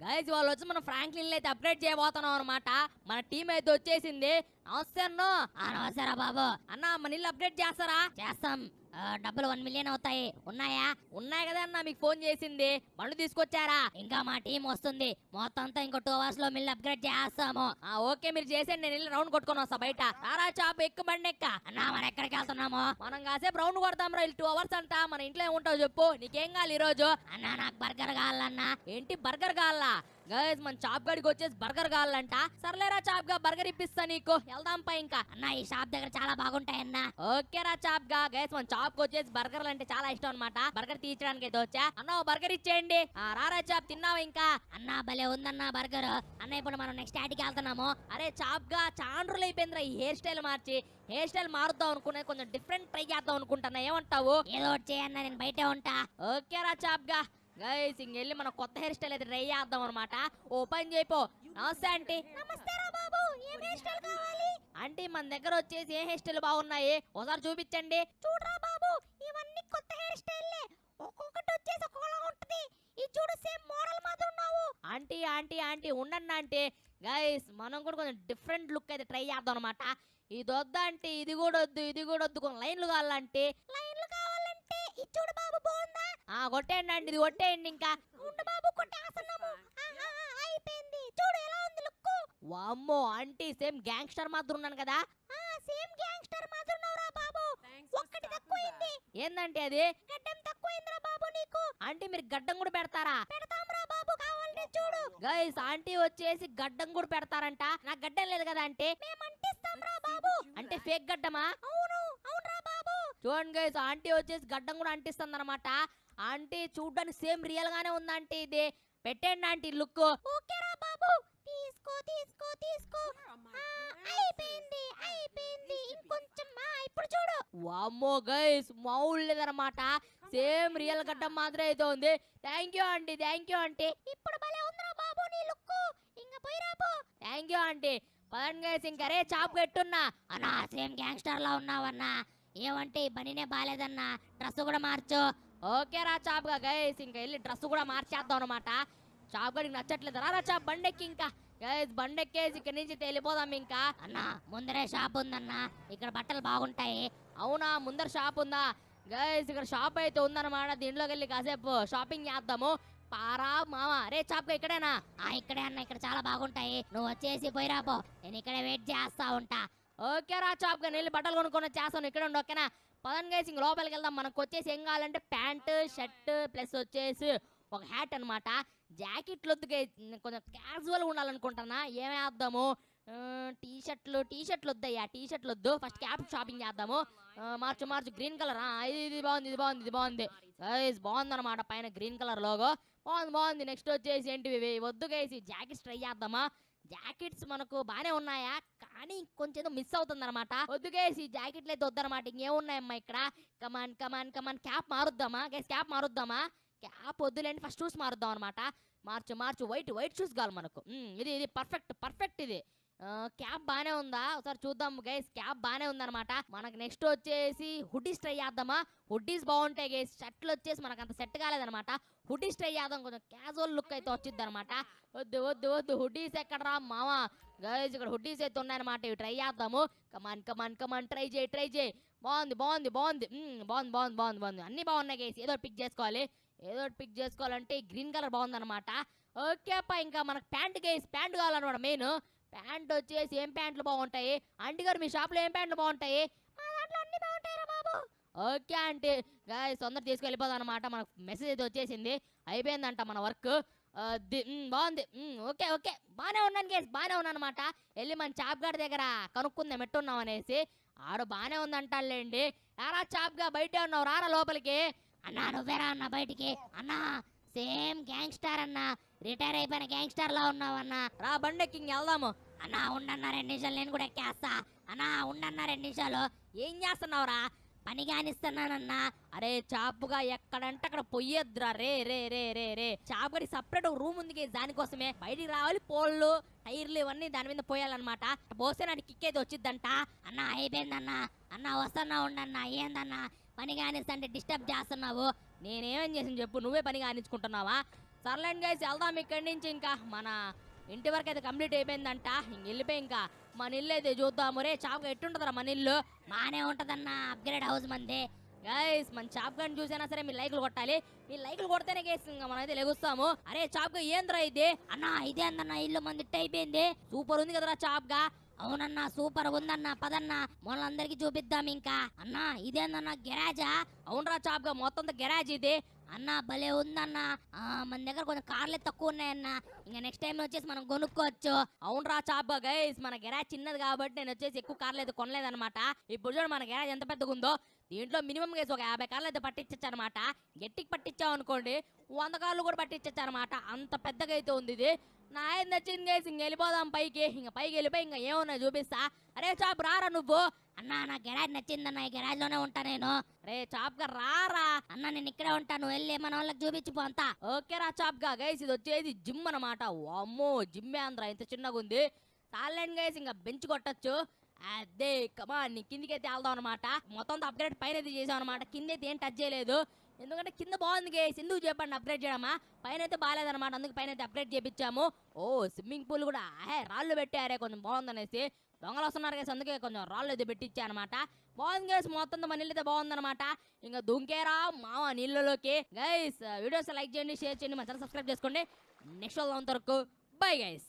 Guys వాళ్ళు వచ్చి మన ఫ్రాంక్లిన్ అయితే అప్గ్రేడ్ చేయబోతున్నాం అనమాట. మన టీం అయితే వచ్చేసింది. నమస్తే అన్న. నమస్తారా బాబు. అన్న మన ఇల్లు అప్డేట్ చేస్తారా? చేస్తాం. డబ్బులు 1 మిలియన్ అవుతాయి. ఉన్నాయా? ఉన్నాయి కదా అన్న, మీకు ఫోన్ చేసింది. బండ్లు తీసుకొచ్చారా? ఇంకా మా టీం వస్తుంది. మొత్తం అంతా ఇంకో 2 అవర్స్ లో మిల్లు అప్గ్రేడ్ చేస్తాము. ఓకే మీరు చేసేయండి, నేను వెళ్ళి రౌండ్ కొట్టుకొని వస్తా బయట. రారా చాప్ ఎక్కు బండి ఎక్క. అన్నా మనం ఎక్కడికి వెళ్తున్నాము? మనం కాసేపు రౌండ్ కొడతాం రా. 2 అవర్స్ అంట. మన ఇంట్లో ఏముంటావు చెప్పు, నీకేం కావాలి ఈ రోజు? అన్నా నాకు బర్గర్ కావాలన్నా. ఏంటి బర్గర్ కావాలా? గైస్ మన చాప్ గడికి వచ్చేసి బర్గర్ కావాలంట. సర్లేరా చాప్ గా బర్గర్ ఇప్పిస్తా నీకు. వెళ్దాం పై ఇంకా. అన్నా ఈ షాప్ దగ్గర చాలా బాగుంటాయన్నా. ఓకే రా చాప్ గా. గైస్ మన చాప్ కి వచ్చేసి బర్గర్లు అంటే చాలా ఇష్టం అనమాట. బర్గర్ తీర్చడానికి అయితే వచ్చా. అన్న బర్గర్ ఇచ్చేయండి. రారా చాప్ తిన్నావా ఇంకా? అన్నా భలే ఉందన్నా బర్గర్. అన్న ఇప్పుడు మనం నెక్స్ట్ యాడ్కి వెళ్తున్నాము. అరే చాప్ గా చాలా రోజులు అయిపోయిందిరా ఈ హెయిర్ స్టైల్ మార్చి. హెయిర్ స్టైల్ మారుద్దాం అనుకునే, కొంచెం డిఫరెంట్ ట్రై చేద్దాం అనుకుంటున్నా. ఏమంటావు? ఏదో ఒకటి చేయన్నా, నేను బయటే ఉంటా. ఓకే రా చాప్ గా. గైస్ ఇంకెళ్ళి మన కొత్త హెయిర్ స్టైల్ అయితే ట్రై చేద్దాం అనమాట. ఓపెన్ చేయిపో. నమస్తే ఆంటీ. నమస్తే రా బాబు. ఏం హెయిర్ స్టైల్ కావాలి? ఆంటీ మన దగ్గర వచ్చేసి ఏ హెయిర్ స్టైల్ బాగున్నాయి ఒకసారి చూపించండి. చూడరా బాబు, ఇవన్నీ కొత్త హెయిర్ స్టైల్లే. ఒక్కొక్కటి వచ్చేసి ఒక్కొక్కలా ఉంటది. ఇది చూడు, సేమ్ మోడల్ మాత్రం ఉన్నావు. ఆంటీ ఆంటీ ఆంటీ ఉండండి ఆంటీ. గైస్ మనం కూడా కొంచెం డిఫరెంట్ లుక్ అయితే ట్రై చేద్దాం అనమాట. ఇది వద్దా అంటే ఇది కూడా వద్దు, ఇది కూడా వద్దు. కొన్ని లైన్లు కావాలంటే. లైన్లు కావాలంటే ఇది చూడు బాబు, బాగుందా? కొట్టేయండి అండి, ఇది కొట్టేయండి ఇంకా. ఉండు బాబు, కొట్టేస్తున్నాము. అయిపోయింది. చూడు ఎలా ఉంది లుక్. వామ్మో ఆంటీ సేమ్ గ్యాంగ్స్టర్ మాత్రం ఉన్నాను కదా. సేమ్ గ్యాంగ్స్టర్ మాత్రం ఉన్నావురా బాబు. ఒక్కటి తక్కువైంది. ఏందంటే అది? గడ్డం తక్కువైందిరా బాబు నీకు. ఆంటీ మీరు గడ్డం కూడా పెడతారా? పెడతాంరా బాబు, కావాలంటే చూడు. గైస్ ఆంటీ వచ్చేసి గడ్డం కూడా పెడతారంట. నాకు గడ్డం లేదు కదా అంటే. మేము అంటిస్తాంరా బాబు. అంటే ఫేక్ గడ్డమా? అవును అవునరా బాబు. చూడండి గైస్ ఆంటీ వచ్చేసి గడ్డం కూడా అంటిస్తుంది అనమాట. ఆంటీ చూడ్డానికి సేమ్ రియల్ గానే ఉందంటే ఇది. పెట్టండి ఆంటీ లుక్. ఓకేరా బాబు, తీసుకో తీసుకో తీసుకో. అయిపోయింది అయిపోయింది. ఇంకొంచెం ఇప్పుడు చూడు. వామ్మో గైస్ మామూలు లేదనమాట. సేమ్ రియల్ గడ్డం మాత్రమే అయితే ఉంది. Thank you aunty, thank you aunty. ఇప్పుడు భలే ఉందిరా బాబు నీ లుక్. ఇంకా పోయి రాబో. Thank you aunty. పదండి గైస్ ఇంకా. రే చాప్ పెట్టున్నా. అన్నా సేమ్ గ్యాంగ్స్టర్ లా ఉన్నావన్నా. ఏమంటే ఈ బనీనే బాలేదన్నా, డ్రెస్ కూడా మార్చు. ఓకే రా చాప్ గా. గైస్ ఇంకా వెళ్ళి డ్రెస్ కూడా మార్చేద్దాం అనమాట. చాప్ గడికి నచ్చట్లేదు. రా చాప్ బండెక్కి ఇంకా. గైస్ బండెక్కేసి ఇక్కడ నుంచి వెళ్ళిపోదాం ఇంకా. అన్నా ముందరే షాప్ ఉందన్నా, ఇక్కడ బట్టలు బాగుంటాయి. అవునా ముందర షాప్ ఉందా? గైస్ ఇక్కడ షాప్ అయితే ఉందన్నమాట. దీంట్లోకి వెళ్ళి కాసేపు షాపింగ్ చేద్దాము. పారా మామ. రే చాప్ ఇక్కడేనా? ఇక్కడే అన్న, ఇక్కడ చాలా బాగుంటాయి. నువ్వు వచ్చేసి పోయి రాబో, నేను ఇక్కడే వెయిట్ చేస్తా ఉంటా. ఓకే రా చాప్ గా. వెళ్ళి బట్టలు కొనుక్కొని చేస్తాను. ఇక్కడ ఉండి ఓకేనా? పదన్ గైస్ ఇంక లోపలికి వెళ్దాం. మనకు వచ్చేసి ఏం కావాలంటే ప్యాంటు షర్ట్ ప్లస్ వచ్చేసి ఒక హ్యాట్ అనమాట. జాకెట్లు వద్దు గైస్, కొంచెం క్యాజువల్గా ఉండాలనుకుంటున్నా. ఏమేద్దాము? టీ షర్ట్లు వద్దయ్యా, టీ షర్ట్లు వద్దు. ఫస్ట్ క్యాప్ షాపింగ్ చేద్దాము. మార్చు గ్రీన్ కలర్. ఇది బాగుంది, ఇది బాగుంది, ఇది బాగుంది. గైస్ బాగుందన్నమాట. పైన గ్రీన్ కలర్ లోగో బాగుంది. నెక్స్ట్ వచ్చేసి ఏంటివి వద్దు గైస్, జాకెట్స్ ట్రై చేద్దామా. జాకెట్స్ మనకు బాగానే ఉన్నాయా, కానీ కొంచెం ఏదో మిస్ అవుతుంది అనమాట. వద్దు గైస్, ఈ జాకెట్లు అయితే వద్దనమాట. ఇంకేమున్నాయమ్మా ఇక్కడ? Come on come on come on. క్యాప్ మారుద్దామా గైస్? క్యాప్ మారుద్దామా? క్యాప్ వద్దులేండి, ఫస్ట్ షూస్ మారుద్దాం అనమాట. మార్చు వైట్ షూస్ కావాలి మనకు. ఇది పర్ఫెక్ట్ ఇది. క్యాప్ బాగానే ఉందా? ఒకసారి చూద్దాం గైస్. క్యాప్ బాగానే ఉందన్నమాట. మనకు నెక్స్ట్ వచ్చేసి హుడ్డీస్ ట్రై చేద్దామా. హుడ్డీస్ బాగుంటాయి గైస్. షర్ట్లు వచ్చేసి మనకు అంత సెట్ కాలేదనమాట. హుడ్డీస్ ట్రై చేద్దాం, కొంచెం క్యాజువల్ లుక్ అయితే వచ్చింది అనమాట. వద్దు హుడ్డీస్ ఎక్కడరా మామ? గైస్ ఇక్కడ హుడ్డీస్ అయితే ఉన్నాయన్నమాట. ఇవి ట్రై చేద్దాము. కమాన్ ట్రై చేయి. బాగుంది. అన్ని బాగున్నాయి గైస్. ఏదో పిక్ చేసుకోవాలంటే గ్రీన్ కలర్ బాగుందన్నమాట. ఓకే అప్ప. ఇంకా మనకు ప్యాంట్ గైస్, ప్యాంట్ కావాలన్నమాట మెయిన్. ప్యాంట్ వచ్చేసి ఏం ప్యాంట్లు బాగుంటాయి ఆంటీ గారు? మీ షాప్లో ఏం ప్యాంట్లు బాగుంటాయి? మా దాంట్లో అన్ని బాగుంటాయిరా బాబు. Okay aunty. గైస్ తొందర తీసుకెళ్ళిపోదాం అనమాట. మనకు మెసేజ్ అయితే వచ్చేసింది, అయిపోయిందంట మన వర్క్. బాగుంది. ఓకే బాగానే ఉన్నాను గైస్, బాగానే ఉన్నాను అనమాట. వెళ్ళి మన చాప్ గారి దగ్గర కనుక్కుందాం ఎట్టున్నాం అనేసి. ఆడు బాగానే ఉందంటాడులేండి. రారా చాప్ గా, బయటే ఉన్నావు, రారా లోపలికి. అన్నా నువ్వేరా అన్న బయటికి. అన్నా సేమ్ గ్యాంగ్స్టర్ అన్నా, రిటైర్ అయిపోయిన గ్యాంగ్స్టర్ లా ఉన్నావన్నా. రా బండెక్కి వెళ్దాము. అన్నా ఉండన్నా 2 నిమిషాలు, నేను కూడా ఎక్కేస్తా. అన్నా ఉండన్నా 2 నిమిషాలు. ఏం చేస్తున్నావురా? పని కానిస్తున్నానన్నా. అరే చాపుగా ఎక్కడంటే అక్కడ పొయ్యొద్దురా. రే చాపుగడి సపరేట్ ఒక రూమ్ ఉంది దానికోసమే. బయటికి రావాలి, పోళ్ళు టైర్లు ఇవన్నీ దాని మీద పోయాలన్నమాట. పోస్తే నాకు కిక్ అయితే వచ్చిద్దంట. అన్నా అయిపోయిందన్నా. అన్నా వస్తున్నా ఉండన్నా. ఏందన్నా పని కానిస్తంటే డిస్టర్బ్ చేస్తున్నావు? నేనేమని చేసిన చెప్పు, నువ్వే పని కానించుకుంటున్నావా? సర్లేండి గైస్ వెళ్దాం ఇక్కడి నుంచి. ఇంకా మన ఇంటి వరకు అయితే కంప్లీట్ అయిపోయిందంట. ఇంక వెళ్ళిపోయి ఇంకా మన ఇల్లు అయితే చూద్దాము. రే చాప్గా ఎట్టుంటదరా మన ఇల్లు? బానే ఉంటదన్న, అప్గ్రేడ్ హౌస్ మంది. గైస్ మన చాప్ గన్ చూసైనా సరే మీరు లైకులు కొట్టాలి. మీరు లైకులు కొడితేనే గైస్ ఇంకా మనం అయితే లెగుస్తాము. అరే చాప్ గా ఏంద్రా ఇది? అన్న ఇదే అందన్న ఇల్లు మంది ఇట్ట అయిపోయింది. సూపర్ ఉంది కదరా చాప్ గా. అవునన్నా సూపర్ ఉందన్న, పదన్న మనందరికి చూపిద్దాం ఇంకా. అన్న ఇదేందన్న గెరాజా? అవునరా చాప్ గా మొత్తం గెరాజ్ ఇది. అన్న భలే ఉందన్న. మన దగ్గర కొంచెం కార్లే తక్కువ ఉన్నాయన్న, ఇంకా నెక్స్ట్ టైం వచ్చేసి మనం కొనుక్కోవచ్చు. అవునరా చాప్ గా గైస్ మన గెరాజ్ చిన్నది కాబట్టి నేను వచ్చేసి ఎక్కువ కార్లు అయితే కొనలేదన్నమాట. ఇప్పుడు చూడండి మన గెరాజ్ ఎంత పెద్దగా ఉందో. దీంట్లో మినిమం గేసి ఒక 50 కార్లు అయితే పట్టించచ్చు అనమాట. గట్టికి పట్టించాం అనుకోండి 100 కార్లు కూడా పట్టించచ్చు అనమాట. అంత పెద్దగా అయితే ఉంది ఇది. నా ఏం నచ్చింది గేసి ఇంక వెళ్ళిపోదాం పైకి. ఇంక పైకి వెళ్ళిపోయి ఇంకా ఏమున్నాయి చూపిస్తా. అరే చాప్ రారా నువ్వు? అన్న నా గెరాజ్ నచ్చిందన్న, ఈ గెరాజ్ లోనే ఉంటా నేను. రే చాప్ గా రారా. అన్న నేను ఇక్కడే ఉంటాను, వెళ్ళి మన వాళ్ళకి చూపించిపో అంతా. ఓకే రా చాప్ గా గైస్ ఇది వచ్చేది జిమ్ అనమాట. అమ్మో జిమ్మే అందరా ఇంత చిన్నగా ఉంది. చాలండి గైస్ ఇంకా బెంచ్ కొట్టచ్చు. అదే కమా నీ కిందికి అయితే వెళ్దాం అనమాట. మొత్తం అప్గ్రేడ్ పైన అయితే చేసాం అనమాట. కింద అయితే ఏం టచ్ చేయలేదు, ఎందుకంటే కింద బాగుంది గైస్. ఎందుకు చెప్పండి అప్గ్రేడ్ చేయడమా? పైన అయితే బాగాలేదన్నమాట, అందుకు పైన అయితే అప్గ్రేడ్ చేయించాము. ఓ స్విమ్మింగ్ పూల్ కూడా రాళ్ళు పెట్టారే కొంచెం బాగుందనేసి. దొంగలు వస్తున్నారు గైస్, అందుకే కొంచెం రాళ్ళు అయితే పెట్టించా అనమాట. బాగుంది గైస్, మొత్తం మన ఇల్లు అయితే బాగుందన్నమాట. ఇంకా దుంకేరా మావ నీళ్ళలోకి. గైస్ వీడియోస్ లైక్ చేయండి, షేర్ చేయండి, మన ఛానల్ సబ్స్క్రైబ్ చేసుకోండి. నెక్స్ట్ వరకు బై గైస్.